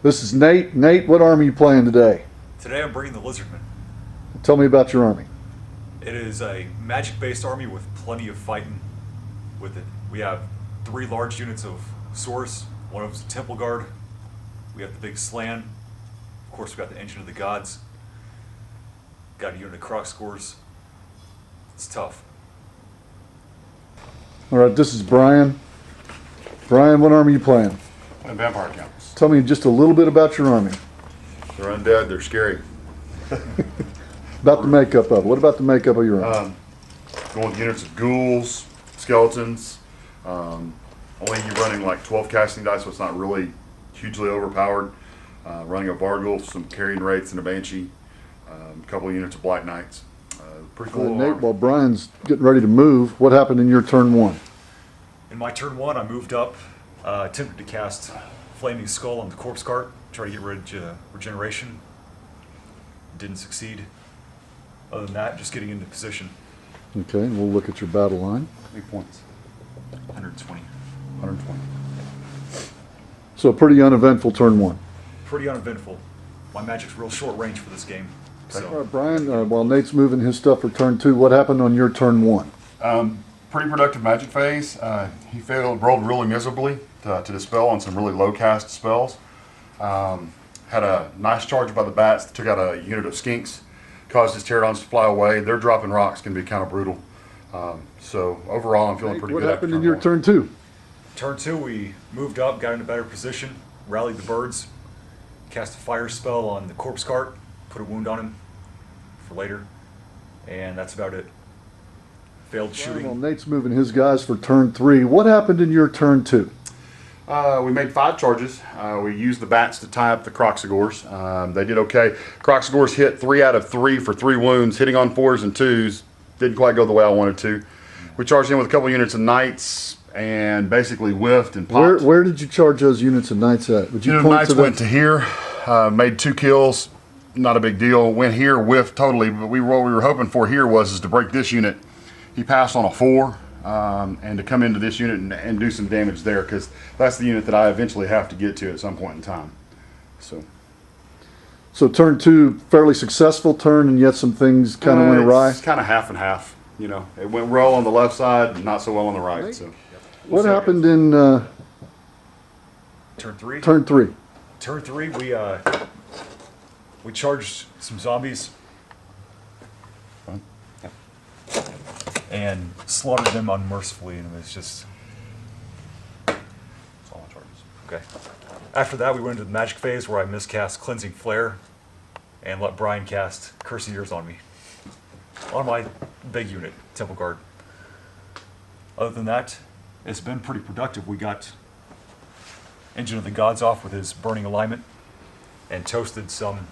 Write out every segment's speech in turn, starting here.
This is Nate. Nate, what army are you playing today? Today I'm bringing the Lizardmen. Tell me about your army. It is a magic-based army with plenty of fighting with it. We have 3 large units of Source. One of them is a Temple Guard. We have the big Slan. Of course, we got the Engine of the Gods. Got a unit of Croc Scores. It's tough. All right, this is Brian. Brian, what army are you playing? And vampire counts. Tell me just a little bit about your army. They're undead, they're scary. About the makeup of it. What about the makeup of your army? Going with units of ghouls, skeletons. Only you running like 12 casting dice, so it's not really hugely overpowered. Running a Vargul, some carrying wraiths and a banshee. A couple of units of black knights. Pretty cool. Nate, while Brian's getting ready to move, what happened in your turn 1? In my turn 1, I moved up, attempted to cast Flaming Skull on the Corpse Cart, try to get rid of regeneration. Didn't succeed. Other than that, just getting into position. Okay, we'll look at your battle line. 8 points. 120. 120. So a pretty uneventful turn 1. Pretty uneventful. My magic's real short range for this game. All So right, Brian, while Nate's moving his stuff for turn 2, what happened on your turn 1? Pretty productive magic phase. He rolled really miserably to dispel on some really low cast spells. Had a nice charge by the bats that took out a unit of skinks, caused his pterodons to fly away. Their dropping rocks can be kind of brutal. So overall, I'm feeling pretty What good. happened in your turn 2? turn 2, we moved up, got in a better position, rallied the birds, cast a fire spell on the Corpse Cart, put a wound on him for later, and that's about it. Failed shooting. Well, Nate's moving his guys for turn 3. What happened in your turn 2? We made 5 charges. We used the bats to tie up the Croxagores. They did okay. Croxagores hit 3 out of 3 for 3 wounds, hitting on 4s and 2s. Didn't quite go the way I wanted to. We charged in with a couple units of knights and basically whiffed and popped. Where did you charge those units of knights at? Would you Unit of point knights to them? went to here, made 2 kills. Not a big deal. Went here, whiffed totally. But what we were hoping for here was to break this unit. He passed on a 4. And to come into this unit and do some damage there, because that's the unit that I eventually have to get to at some point in time. So turn 2, fairly successful turn, and yet some things kind of went awry. It's kind of half and half. You know, it went well on the left side, and not so well on the right. So, What happened in Turn 3? turn 3? Turn 3, we charged some zombies and slaughtered them unmercifully, and it was just that's all my charges. okay. After that, we went into the magic phase where I miscast Cleansing Flare and let Brian cast Curse of Years on me. On my big unit, Temple Guard. Other than that, it's been pretty productive. We got Engine of the Gods off with his Burning Alignment and toasted some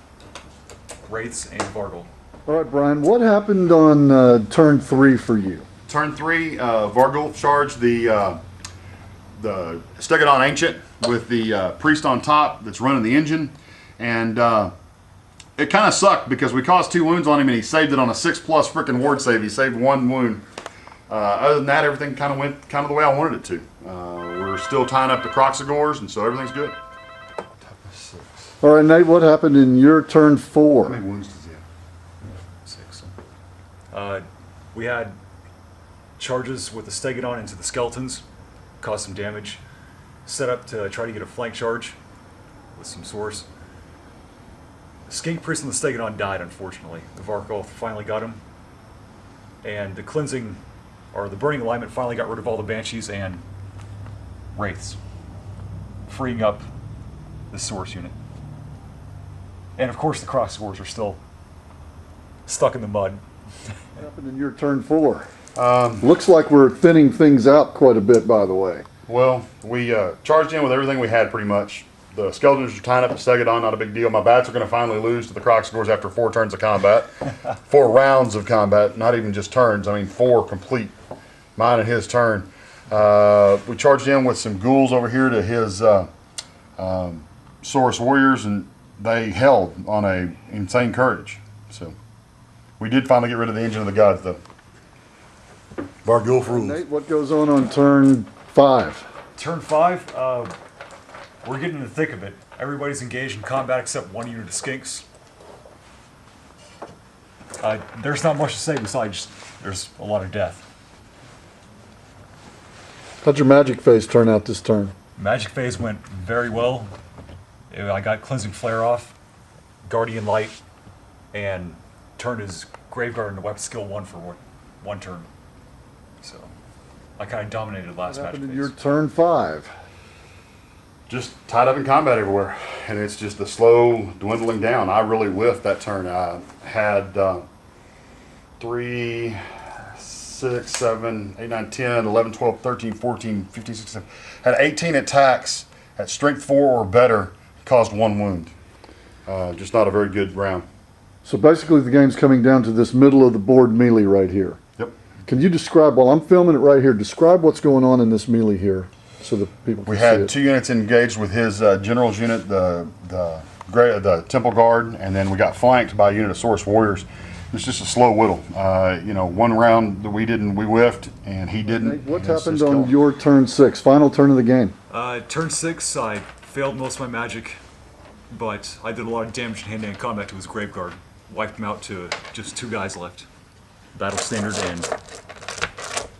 Wraiths and Vargul. All right, Brian, what happened on turn 3 for you? Turn 3, Vargul charged the Stegodon Ancient with the priest on top that's running the engine, and it kind of sucked because we caused 2 wounds on him and he saved it on a 6+ freaking ward save. He saved 1 wound. Other than that, everything kind of went the way I wanted it to. We're still tying up the Croxagores, and so everything's good. All right, Nate, what happened in your turn 4? How many wounds does he have? 6. We had charges with the Stegodon into the skeletons, caused some damage. Set up to try to get a flank charge with some Source. The Skink Priest and the Stegodon died, unfortunately. The Vargul finally got him. And the Cleansing, or the Burning Alignment, finally got rid of all the Banshees and Wraiths, freeing up the Source unit. And of course the Crosswords are still stuck in the mud. What happened in your turn 4? Looks like we're thinning things out quite a bit, by the way. Well, we charged in with everything we had pretty much. The skeletons are tying up the Stegodon, not a big deal. My bats are going to finally lose to the Croxagores after 4 turns of combat. 4 rounds of combat, not even just turns. I mean 4 complete. Mine and his turn. We charged in with some ghouls over here to his Saurus warriors, and they held on a insane courage. So we did finally get rid of the Engine of the Gods, though. Vargul for rules. Nate, what goes on turn 5? Turn 5, we're getting in the thick of it. Everybody's engaged in combat except one unit of skinks. There's not much to say besides there's a lot of death. How'd your magic phase turn out this turn? Magic phase went very well. I got Cleansing Flare off, Guardian Light, and turned his Graveguard into Weapon Skill 1 for one turn. So I kind of dominated last What magic happened in phase. your turn 5? Just tied up in combat everywhere, and it's just the slow dwindling down. I really whiffed that turn. I had 3, 6, 7, 8, 9, 10, 11, 12, 13, 14, 15, 16, 17. Had 18 attacks at strength 4 or better, caused 1 wound. Just not a very good round. So basically the game's coming down to this middle of the board melee right here. Yep. Can you describe, while I'm filming it right here, describe what's going on in this melee here so that people can We see had it. 2 units engaged with his general's unit, the Temple Guard, and then we got flanked by a unit of Source Warriors. It's just a slow whittle. You know, one round that we whiffed, and he didn't. Nate, what and it's happened just on going. your turn 6, final turn of the game? Turn 6, I failed most of my magic, but I did a lot of damage in hand-to-hand combat to his Graveguard. Wiped him out to just 2 guys left. Battle Standard and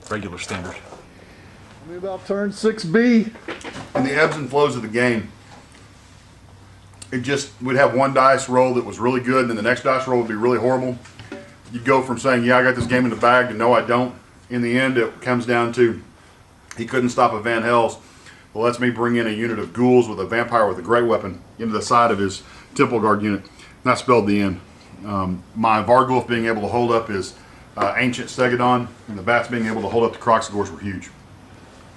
regular Standard. Tell me about turn 6B. In the ebbs and flows of the game, we'd have one dice roll that was really good, and then the next dice roll would be really horrible. You'd go from saying, yeah, I got this game in the bag, to no, I don't. In the end, it comes down to he couldn't stop a Van Hels. Well, lets me bring in a unit of ghouls with a vampire with a great weapon into the side of his Temple Guard unit. And that spelled the end. My Vargulf being able to hold up his Ancient Stegodon, and the Bats being able to hold up the Croxagors were huge.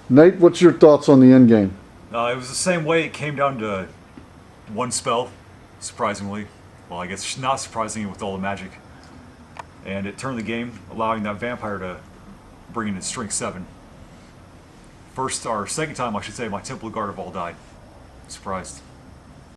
Nate, what's your thoughts on the end game? It was the same way. It came down to 1 spell, surprisingly. Well, I guess not surprisingly with all the magic. And it turned the game, allowing that vampire to bring in his strength 7. Second time, I should say, my Temple Guard have all died. Surprised.